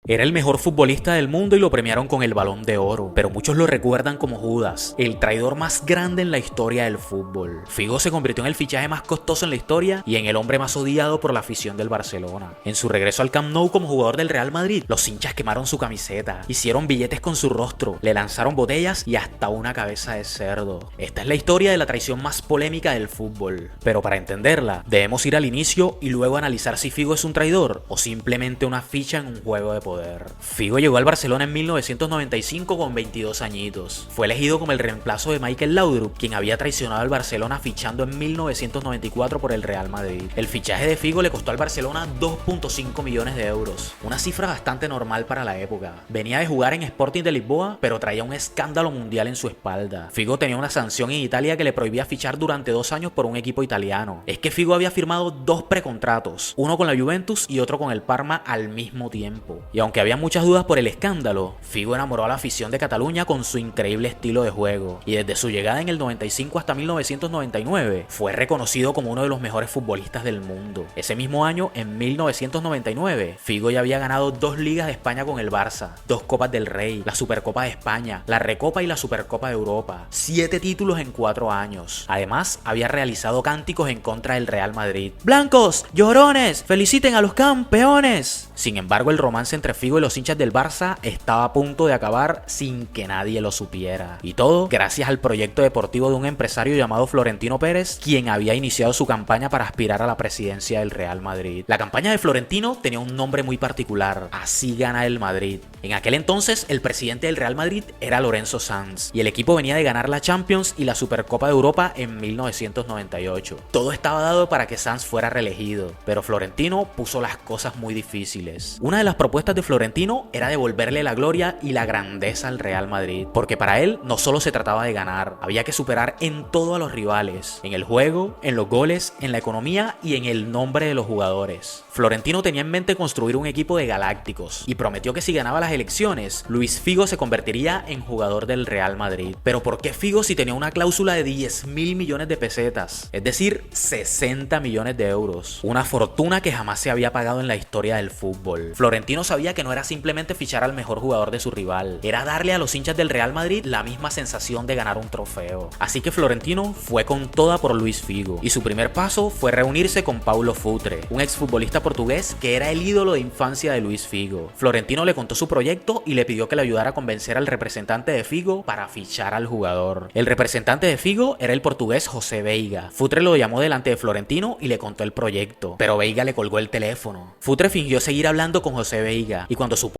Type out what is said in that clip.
Era el mejor futbolista del mundo y lo premiaron con el Balón de Oro, pero muchos lo recuerdan como Judas, el traidor más grande en la historia del fútbol. Figo se convirtió en el fichaje más costoso en la historia y en el hombre más odiado por la afición del Barcelona. En su regreso al Camp Nou como jugador del Real Madrid, los hinchas quemaron su camiseta, hicieron billetes con su rostro, le lanzaron botellas y hasta una cabeza de cerdo. Esta es la historia de la traición más polémica del fútbol. Pero para entenderla, debemos ir al inicio y luego analizar si Figo es un traidor o simplemente una ficha en un juego de poder. Figo llegó al Barcelona en 1995 con 22 añitos. Fue elegido como el reemplazo de Michael Laudrup, quien había traicionado al Barcelona fichando en 1994 por el Real Madrid. El fichaje de Figo le costó al Barcelona 2.5 millones de euros, una cifra bastante normal para la época. Venía de jugar en Sporting de Lisboa, pero traía un escándalo mundial en su espalda. Figo tenía una sanción en Italia que le prohibía fichar durante 2 años por un equipo italiano. Es que Figo había firmado 2 precontratos, uno con la Juventus y otro con el Parma al mismo tiempo. Y aunque había muchas dudas por el escándalo, Figo enamoró a la afición de Cataluña con su increíble estilo de juego, y desde su llegada en el 95 hasta 1999 fue reconocido como uno de los mejores futbolistas del mundo. Ese mismo año, en 1999, Figo ya había ganado 2 ligas de España con el Barça, 2 Copas del Rey, la Supercopa de España, la Recopa y la Supercopa de Europa, 7 títulos en 4 años. Además, había realizado cánticos en contra del Real Madrid. ¡Blancos! ¡Llorones! ¡Feliciten a los campeones! Sin embargo, el romance entre Figo y los hinchas del Barça estaba a punto de acabar sin que nadie lo supiera. Y todo gracias al proyecto deportivo de un empresario llamado Florentino Pérez, quien había iniciado su campaña para aspirar a la presidencia del Real Madrid. La campaña de Florentino tenía un nombre muy particular: Así gana el Madrid. En aquel entonces, el presidente del Real Madrid era Lorenzo Sanz, y el equipo venía de ganar la Champions y la Supercopa de Europa en 1998. Todo estaba dado para que Sanz fuera reelegido, pero Florentino puso las cosas muy difíciles. Una de las propuestas de Florentino era devolverle la gloria y la grandeza al Real Madrid, porque para él no solo se trataba de ganar, había que superar en todo a los rivales, en el juego, en los goles, en la economía y en el nombre de los jugadores. Florentino tenía en mente construir un equipo de galácticos y prometió que si ganaba las elecciones, Luis Figo se convertiría en jugador del Real Madrid. Pero ¿por qué Figo si tenía una cláusula de 10.000 millones de pesetas? Es decir, 60 millones de euros. Una fortuna que jamás se había pagado en la historia del fútbol. Florentino sabía que no era simplemente fichar al mejor jugador de su rival, era darle a los hinchas del Real Madrid la misma sensación de ganar un trofeo. Así que Florentino fue con toda por Luis Figo, y su primer paso fue reunirse con Paulo Futre, un exfutbolista portugués que era el ídolo de infancia de Luis Figo. Florentino le contó su proyecto y le pidió que le ayudara a convencer al representante de Figo para fichar al jugador. El representante de Figo era el portugués José Veiga. Futre lo llamó delante de Florentino y le contó el proyecto, pero Veiga le colgó el teléfono. Futre fingió seguir hablando con José Veiga, y cuando supo